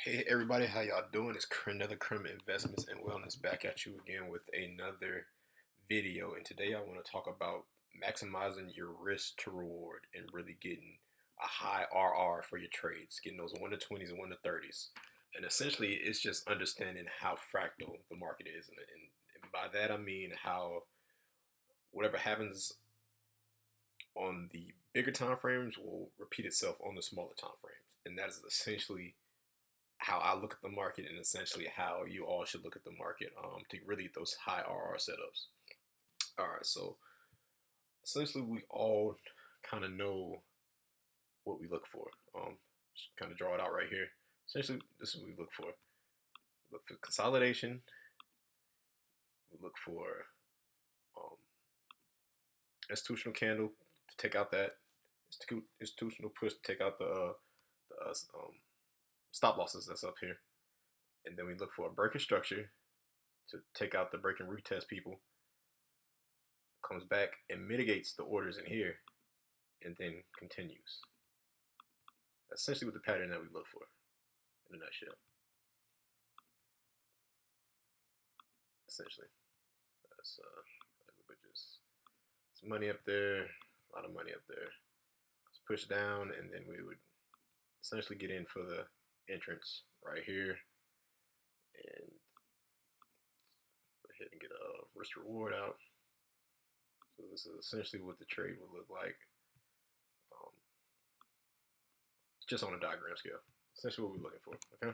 Hey everybody, how y'all doing? It's Crendelacremeinvestments and Wellness back at you again with another video. And today I want to talk about maximizing your risk to reward and really getting a high RR for your trades, getting those 1 to 20s and 1 to 30s. And essentially, it's just understanding how fractal the market is. And by that I mean how whatever happens on the bigger time frames will repeat itself on the smaller time frames. And that is essentially how I look at the market and essentially how you all should look at the market to really get those high RR setups. All right, so essentially we all kind of know what we look for. Just kind of draw it out right here. Essentially, this is what we look for. We look for consolidation. We look for um, institutional candle to take out that institutional push to take out the stop losses that's up here. And then we look for a breaking structure to take out the break and retest people, comes back and mitigates the orders in here, and then continues. That's essentially what the pattern that we look for in a nutshell. Essentially, that's just some money up there, a lot of money up there. Let's push down, and then we would essentially get in for the entrance right here, and go ahead and get a risk reward out. So this is essentially what the trade would look like, just on a diagram scale. Essentially what we're looking for. Okay.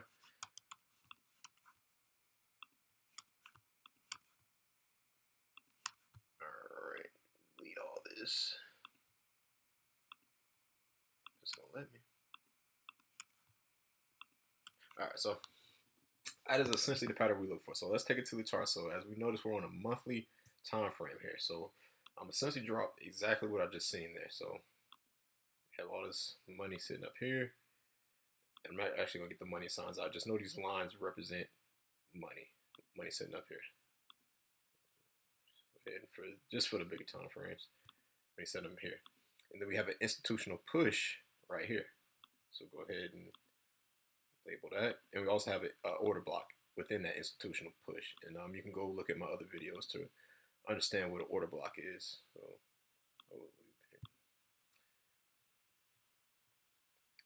All right. Delete all this. Just gonna let me. All right. So that is essentially the pattern we look for. So let's take it to the chart. So as we notice, we're on a monthly time frame here. So I'm essentially dropped exactly what I just seen there. So have all this money sitting up here. And I'm not actually gonna get the money signs out. Just know these lines represent money sitting up here. And just for the bigger time frames, money sitting up here. And then we have an institutional push right here. So go ahead and label that. And we also have an order block within that institutional push. And you can go look at my other videos to understand what an order block is. So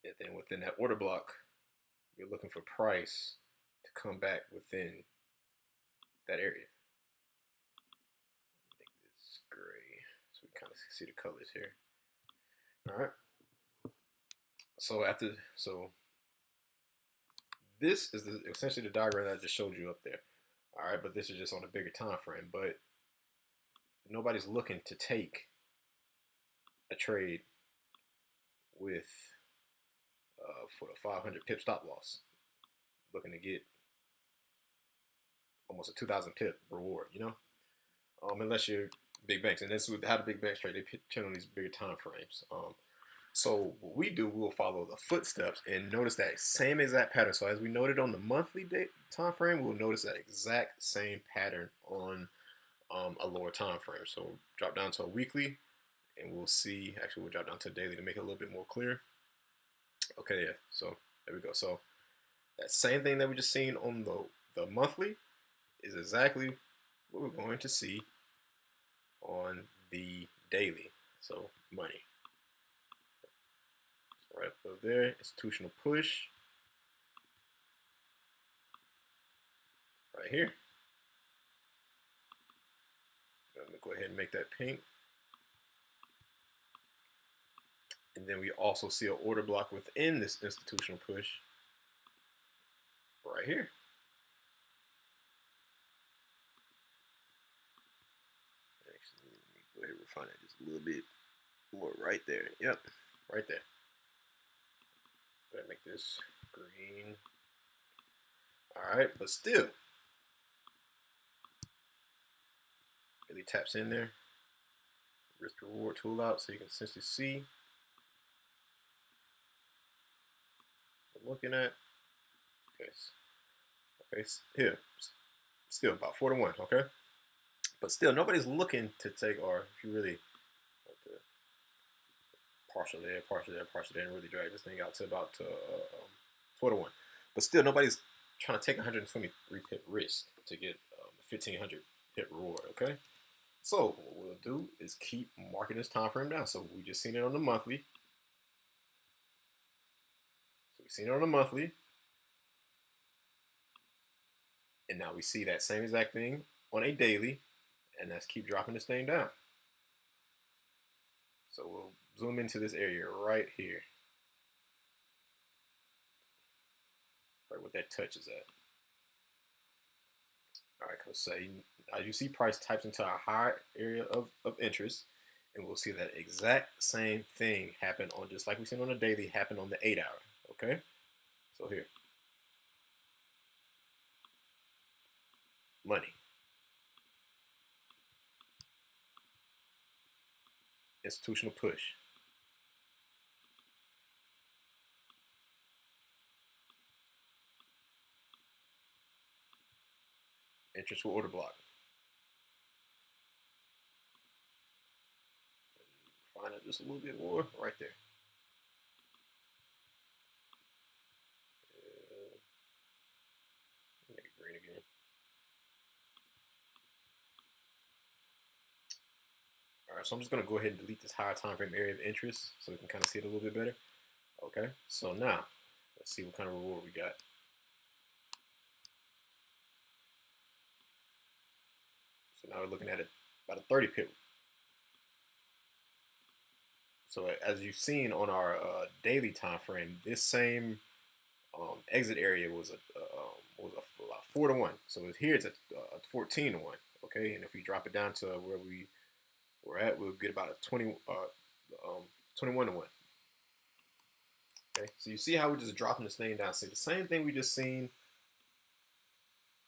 and then within that order block, you're looking for price to come back within that area. Make this gray so we kind of see the colors here. All right. So this is essentially the diagram that I just showed you up there. All right, but this is just on a bigger time frame. But nobody's looking to take a trade with for the 500 pip stop loss, looking to get almost a 2,000 pip reward, unless you're big banks. And that's how the big banks trade. They trade on these bigger time frames. So what we do, we'll follow the footsteps and notice that same exact pattern. So as we noted on the monthly time frame, we'll notice that exact same pattern on a lower time frame. So drop down to a weekly, and we'll see. Actually, we'll drop down to a daily to make it a little bit more clear. Okay, yeah. So there we go. So that same thing that we just seen on the monthly is exactly what we're going to see on the daily. So money. So right up there, institutional push. Right here. I'm going to go ahead and make that pink. And then we also see an order block within this institutional push right here. Actually, let me go ahead and refine it just a little bit more right there. Yep, right there. Go ahead and make this green. All right, but still, really taps in there. Risk reward tool out so you can essentially see. Looking at, okay, here, still about 4 to 1, okay, but still nobody's looking to take, or if you really like to partial there, and really drag this thing out to about 4 to 1. But still, nobody's trying to take 123 pip risk to get 1500 pip reward. Okay, so what we'll do is keep marking this time frame down. So we just seen it on the monthly. So we've seen it on the monthly, and now we see that same exact thing on a daily, and let's keep dropping this thing down. So we'll zoom into this area right here, right where that touch is at. All right, so say as you see price types into a higher area of interest, and we'll see that exact same thing happen on, just like we've seen on the daily, happen on the 8-hour. Okay, so here, money, institutional push, interest will order block. Find it just a little bit more right there. Make it green again. All right, so I'm just gonna go ahead and delete this higher time frame area of interest so we can kind of see it a little bit better. Okay, so now let's see what kind of reward we got. So now we're looking at it about a 30 pip. So as you've seen on our daily time frame, this same exit area was a 4-to-1. So here it's a 14-to-1. Okay, and if we drop it down to where we're at, we'll get about a 21-to-1. Okay, so you see how we're just dropping this thing down. See the same thing we just seen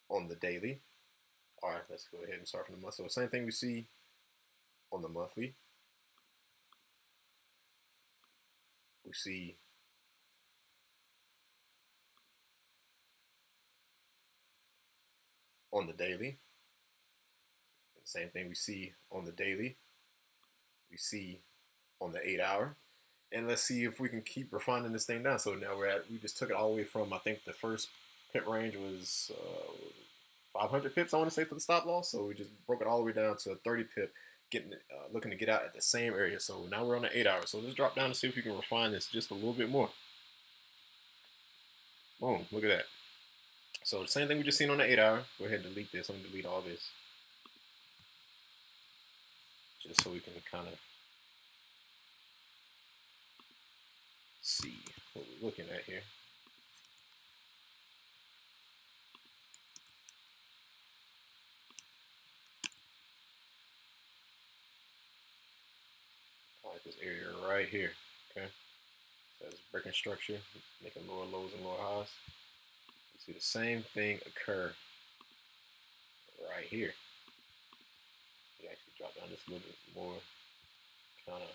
on the daily. All right, let's go ahead and start from the month. So the same thing we see on the monthly. We see on the daily. And the same thing we see on the daily. We see on the 8-hour. And let's see if we can keep refining this thing down. So now we just took it all the way from, I think the first pip range was 500 pips, I want to say, for the stop loss. So we just broke it all the way down to a 30 pip, looking to get out at the same area. So now we're on the 8-hour. So let's drop down and see if we can refine this just a little bit more. Boom, look at that. So the same thing we just seen on the 8-hour. Go ahead and delete this. I'm going to delete all this, just so we can kind of see what we're looking at here. I like this area right here. Okay, so it's breaking structure, making lower lows and lower highs. You see the same thing occur right here. You actually drop down just a little bit more, kind of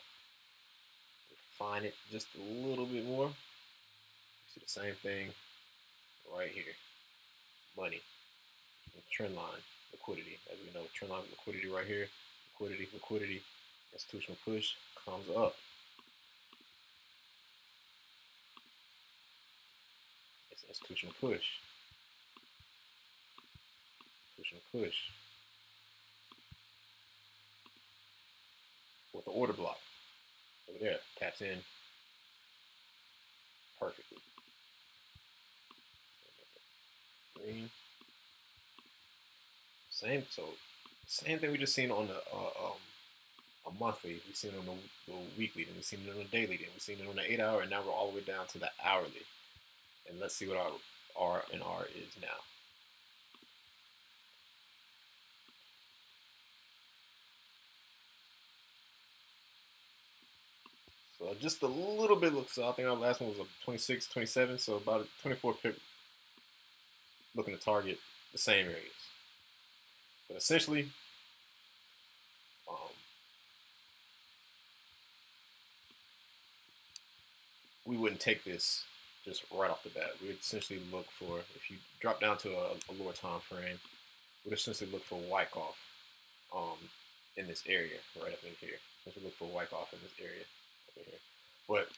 refine it just a little bit more. You see the same thing right here. Money, and trend line, liquidity. As we know, trend line liquidity right here. Liquidity. Institutional push comes up. It's institutional push. Institutional push. With the order block. Over there. Taps in perfectly. Green. Same thing we just seen on the a monthly, we've seen it on the weekly, then we've seen it on the daily, then we've seen it on the 8-hour, and now we're all the way down to the hourly. And let's see what our R and R is now. So just a little bit looks, so I think our last one was a 26, 27, so about a 24 pip, looking to target the same areas. But essentially, we wouldn't take this just right off the bat. We'd essentially look for, if you drop down to a lower time frame, we'd essentially look for Wyckoff in this area, right up in here. Essentially look for Wyckoff in this area over here. But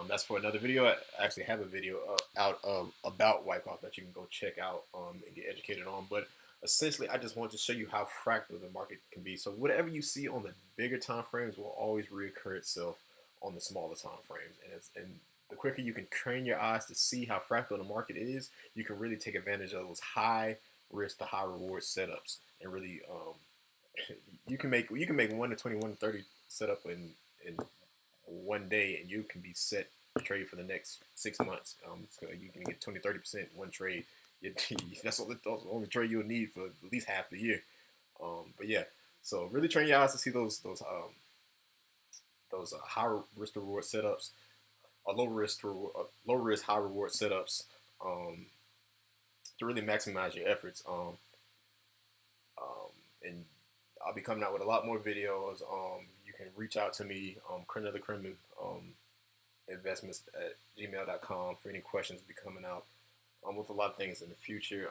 That's for another video. I actually have a video out about Wyckoff that you can go check out and get educated on. But essentially, I just wanted to show you how fractal the market can be. So whatever you see on the bigger time frames will always reoccur itself on the smaller time frames. And the quicker you can train your eyes to see how fractal the market is, you can really take advantage of those high risk to high reward setups and really you can make 1 to 20, 1 to 30 setup in 1 day, and you can be set to trade for the next 6 months. So you can get 20, 30% one trade. That's the only trade you'll need for at least half the year. But yeah, so really train your eyes to see those high risk to reward setups, or low risk high reward setups, um, to really maximize your efforts. And I'll be coming out with a lot more videos. You can reach out to me, Crendelacremeinvestments at gmail.com for any questions. Be coming out with a lot of things in the future.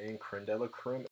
And Crendela Creme